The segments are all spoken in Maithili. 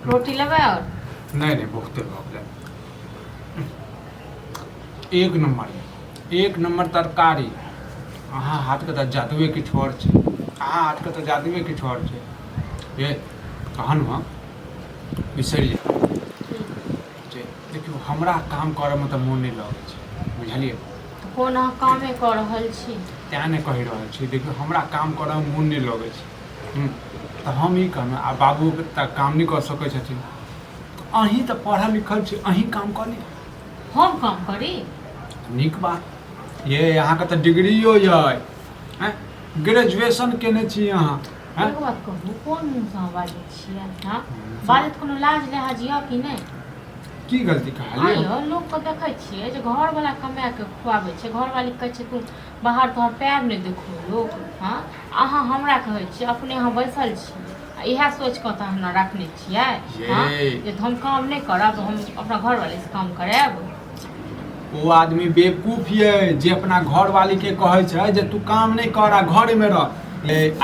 रोटी लेबै और नहीं नहीं बहुते भऽ गेलै एक नंबर तरकारी अहाँ हाथके तऽ जादुए किछु आओर छै अहाँ हाथके तऽ जादुए किछु आओर छै ये कहनु हम बिसरि जे देखियौ हमरा काम करऽमे तऽ मोन नहि लगै छै बुझलियै कोन अहाँ कामे कऽ रहल छी तेँ नहि कहि रहल छी देखियौ हमरा काम करऽमे मोन नहि लगै छै तऽ हम ई कहलहुँ आ बाबू तऽ काम नहि कऽ सकै छथिन अहीँ तऽ पढ़ल लिखल छी अहीँ काम कऽ ली हम काम करी नीक बात ये अहाँके तऽ डिग्रियो अइ ग्रेजुएशन केने छी अहाँ एगो बात कहू कोन मुँहसँ अहाँ बाजै छियै हाँ बाजैत कोनो लाज लिहाज यऽ कि नहि की गलती कहलियै यौ लोकके देखै छियै जे घरवला कमाए कऽ खुआबै छै घरवाली कहै छै तू बाहर तोहर पैर नहि देखो लोक हाँ अहाँ हमरा कहै छियै अपने अहाँ बैसल छी इएह सोचि कऽ तऽ हमरा रखने छियै हाँ जे हम काम नहि करब हम अपना घरवालीसँ काम करायब ओ आदमी बेवकूफ ये जे अपना घरवालीके कहै छै जे तू काम नहि कर आ घरेमे रह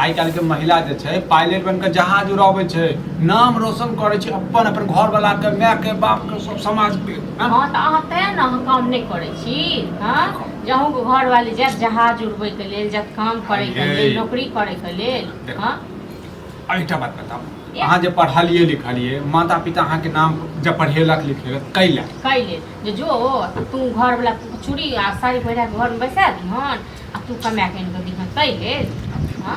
आइ काल्हिके महिला जे छै पायलट बनि कऽ जहाज उड़ाबै छै नाम रोशन करै छै अपन घरवलाके मायके बापके सब समाजके हाँ तऽ अहाँ तेँ ने अहाँ काम नहि करै छी हाँ जे अहूँके घरवाली जायत जहाज उड़बैके लेल जायत काम करैके लेल नौकरी करैके लेल हाँ एकटा बात बताउ अहाँ जे पढ़लियै लिखलियै माता पिता अहाँके नाम जब पढ़ेलक लिखेलक कैले जे जो तू घरवला चूड़ी आ साड़ी पहिरा के घरमे बैसा दिहन आ तू कमा के आनि कऽ दिहन कैले हाँ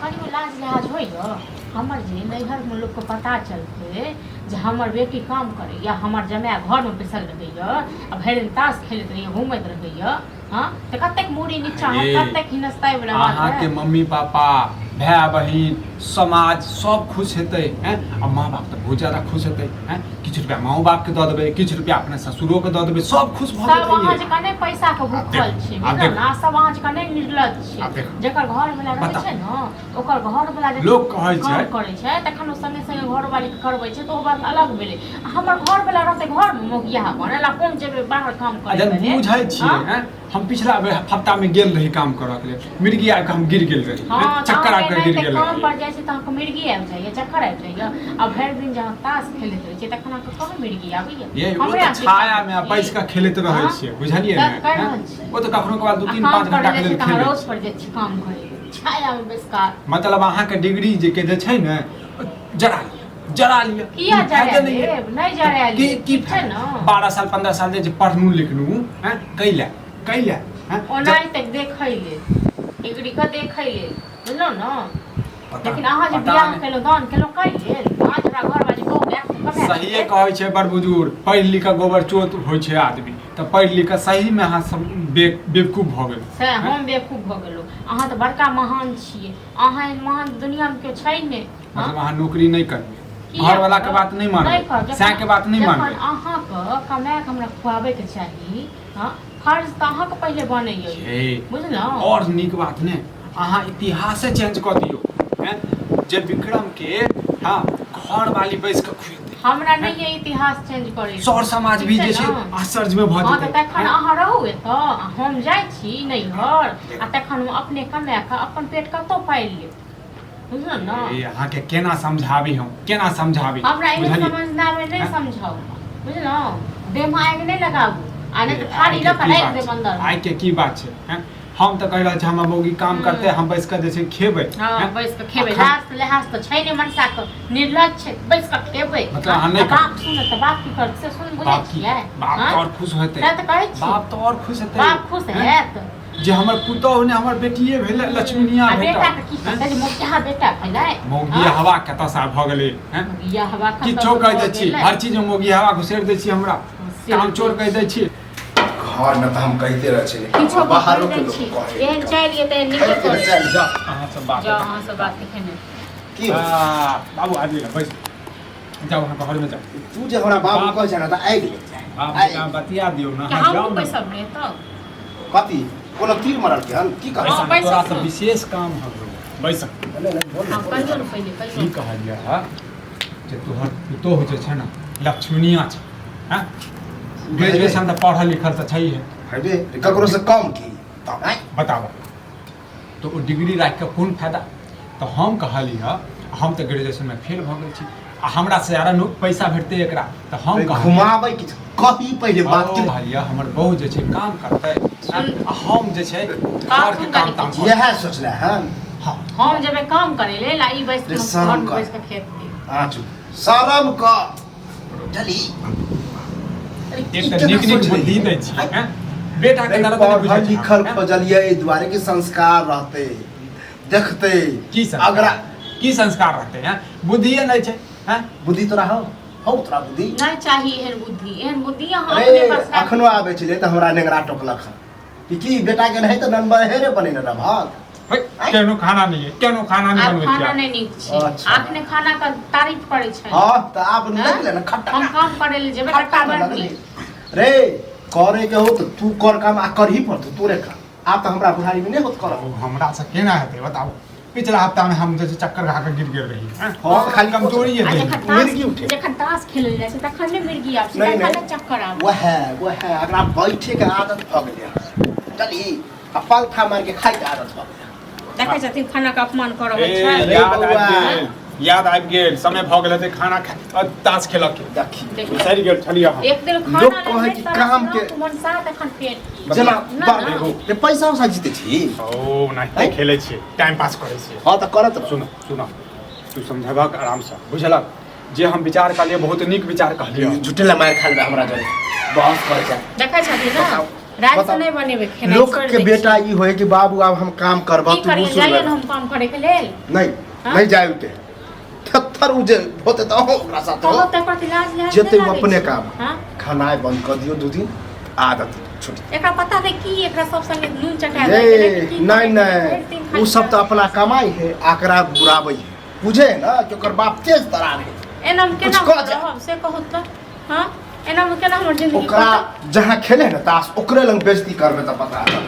कनियो लाज लिहाज होइए हमर जे नैहरमे लोकके पता चलतै जे हमर बेटी काम करैया हमर जमाय घरमे बैसल रहैया आ भरि दिन ताश खेलैत रहैया घूमैत रहैया हाँ तऽ कतेक मूड़ी नीचा कतेक हिनस्ताइ वाला अहाँके मम्मी पापा भाय बहिन समाज सब खुश हेतै हैं आ माँ बाप तऽ बहुत ज्यादा खुश हेतै हैं किछु रुपया माँ बापके दऽ देबै किछु रुपया अपने ससुरोके दऽ देबै सब खुश भऽ जेतै सब अहाँ जकाँ नहि पैसाके भूखल छै बुझल ना सब अहाँ जकाँ नहि निर्लज छै जकर घरवला रहै छै ने ओकर घरवला जे लोक कहै छै करै छै तखन ओ संगे संगे घरवालीके करबै छै तऽ ओ बात अलग भेलै हमर घरवला रहतै घरमे मोगिया बनेला कोन जेबै बाहर काम करै लेल बुझै छियै हैं हम पिछला हफ्तामे गेल रही काम करऽके लेल मिर्गी आबि कऽ हम गिर गेल रही चक्कर आबि कऽ गिर गेल काम पर जाइ छै तऽ अहाँके मिर्गी आबि जाइए चक्कर आबि जाइए आ भरि दिन जहाँ ताश खेलैत रहै छियै तखन अहाँके कहाँ मिर्गी आबैए ये ओ तऽ छायामे बैस कऽ खेलैत रहै छियै बुझलियै ने ओ तऽ कखनो के बाद 2-3-5 घंटा के लेल खेलै रोज पर जाइ छी काम करै छायामे बैस कऽ मतलब अहाँके डिग्री जे के जे छै ने जरा लिया किया जरा लेब नहीं जरा लेब की छै ना 12 साल 15 साल जे पढ़नु लिखनु हैं कैला हैं ओनाइ तक देखै ले डिग्री का देखै ले बुझलो ना लेकिन अहाँ जे बियाह केलो दान केलो कै लेल अहाँ हमरा घर वाली कहू सहीए कहै छै बड़ बुजुर्ग पढ़ि लिख कऽ गोबर चोत होइ छै आदमी तऽ पढ़ि लिख कऽ सही में अहाँ सब बेवकूफ भऽ गेल से हम बेवकूफ भऽ गेलहुँ अहाँ तऽ बड़का महान छियै अहाँ महान दुनियामे केओ छै नहि मतलब अहाँ नौकरी नहीं करबै घर वाला के बात नहीं मानबै सै के बात नहीं मानबै अहाँके कमाए के हमरा खुआबैके चाही हाँ फर्ज तऽ अहाँके पहिले बनैए बुझलहुँ और नीक बात ने अहाँ इतिहासे चेंज कऽ दियौ जे विक्रम के हाँ घर वाली बैस कऽ खुएतै हमरा नहीं ये इतिहास चेंज करे सर समाज भी जे छै आश्चर्य में भऽ जेतै तखन अहाँ रहू एतऽ हम जाइ छी नैहर आ तखन हम अपने कमाए कऽ अपन पेट कतौ पालि लेब बुझलहुँ ना अहाँ के केना समझाबी हम केना समझाबी हमरा ई समझना में नहीं समझाऊ बुझलहुँ देह में आगि नहीं लगाबू आ नहीं तो थारी लऽ कऽ राखि देब अंदर आइ के की बात छै हैं हम तऽ कह रहल छी हमर मौगी काम करते हम बैस कऽ जे छै खेबै हां बैस कऽ खेबै लास्ट लेहास तऽ छै ने मनसा के निर्लज छै बैस कऽ खेबै मतलब अहाँ नहीं बाप सुन तऽ बाप की करत से सुन बुझै छियै बाप तो और खुश होतै से तऽ कहै छी बाप तो और खुश हेतै बाप खुश हैत जे हमर पुतौह ने हमर बेटिये भेलै लक्ष्मीनिया भेटा बेटा के की करतै जे मोगिया बेटा भेलै मोगिया हवा कतऽ सा भऽ गेलै हैं मोगिया हवा किछो कह दै छी हर चीज में मोगिया हवा घुसेर दै छी हमरा काम चोर कह दै छी घर में तो हम कहते रह छी किछो बाहर के लोग कहे एहन चलिए त निकल चल जा अहाँ सब बात जा अहाँ सब बात लिखेने की बाबू आ गेल बैस जाओ वहां घर में जाओ तू जे हमरा बाबू कह छना त आइ गेल बाप का बतिया दियो ना हम जाओ ना पैसा ने तो कथी कोनो तीर मारल के हम की कहै पैसा तोरा से विशेष काम हम बैस हम कहियो न पहिले की कहियो कहलिया है जे तोहर पुतौह जे छै ना लक्ष्मीनिया छै हैं ग्रेजुएशन तऽ पढ़ल लिखल तऽ छै है हेबे ककरो से कम की तब बताबऽ तो ओ डिग्री राखि कऽ कोन फायदा तऽ हम कहलिए हम तऽ ग्रेजुएशन में फेल भऽ गेल छी आ हमरा से यार पैसा भेटते एकरा तो हम कहाँ घुमाबै कि कही पहिले बात के भैया हमर बहू जे छै काम करतै आ हम जे छै घर के काम ताम करबै। यह सोचले हैं हाँ हम जब काम करे ले लाई बैठ रे के शर्म घर में कर। बैठ के खेत में आचू शरम कर चली एक त नीक नीक बुद्धि दै छी हैं बेटा के दर्द नहीं पढ़ल बुझै छी लिखल हैं? खोजलिए एहि दुआरे कि संस्कार रहते देखते की संस्कार अगरा की संस्कार रहते हैं बुद्धिए नहीं छै हैं बुद्धि तोरा हो तोरा बुद्धि नहीं चाहिए एहन बुद्धि यहाँ अरे अपने पास रख- अखनो आबै छलै तऽ हमरा नेंगरा टोकलक हन कि बेटा के नहीं तऽ नंबर हेरे बनेने रहल केनो खाना नहीं है केनो खाना नहीं आप बनबै खाना छी नहीं नीक छै अच्छा। आपने खाना का तारीफ करे छै हां तऽ आब हाँ? लगले न खट्टा हम काम करे ले जेबे खट्टा खट्टा न बनती लगले रे करे के हो तऽ तू कर काम आ करही पड़तो तोरे काम आब तऽ हमरा बुढ़ारी में नहीं होत कर अब हमरा से केना हेतै बताओ पिछला हफ्ता में हम जैसे चक्कर खा के गिर गेल रही हैं हां तऽ खाली कमजोरी है आ देह मिर्गी उठे। जखन ताश खेलल जाइ छै तखन ने मिर्गी आब छै नहीं, तखन नहीं। ने चक्कर आब वह अगरा बैठे के आदत भ गेलै चली आ पलथा मार के खाइ के आदत भ गेलै देखै छथिन खाना के अपमान करब ए, छै रे याद बौआ। आबि गेल याद आबि गेल समय भऽ गेल हेतै खाना खा ताश खेलक के देखी देखियौ। बिसरि गेल छलियै हम एक दिन खाना लोक ले कहै कि काम के- मन साथ एखन पेट की जेना ना, बाप ना। रे रे पैसा उसा जीते छी ओ नहीं खेलै छियै टाइम पास करै छियै हाँ तऽ करत रह सुन तू समझबक आराम से बुझलक जे हम विचार कहलियै बहुत नीक विचार कहलियै झुटेला मार खा लेबै हमरा जरे बहस करे छै देखै छथिन ना बताओ, रात से बताओ। नहीं बनेबे खेनाइ लोक छोड़ि के दै बेटा ई होय कि बाबू आब हम काम करबा की तू करिए सुन जाइए ना हम काम करे के लेल नहीं हाँ? नहीं जाय उते थत्थर उजे होते तो ओकरा साथ तो तक पर इलाज लिहाज जेते नहीं लागै अपने छै। काम हाँ खाना बंद कर दियो 2 दिन आदत छुट एकरा पता नहीं की एकरा सब संगे नून चटा दे के ये लेकिन की नहीं करे, भरि दिन नहीं खाली वो सब तो अपना कमाई है आकरा बुराबै है बुझे ना कि ओकर बाप तेज तरार है एना में केना कुछ कह जा। रहब से कहू तो हां एना में केना हमर जिंदगी ओकरा जहाँ खेले ना तास ओकरे लंग बेइज्जती करबे तो पता है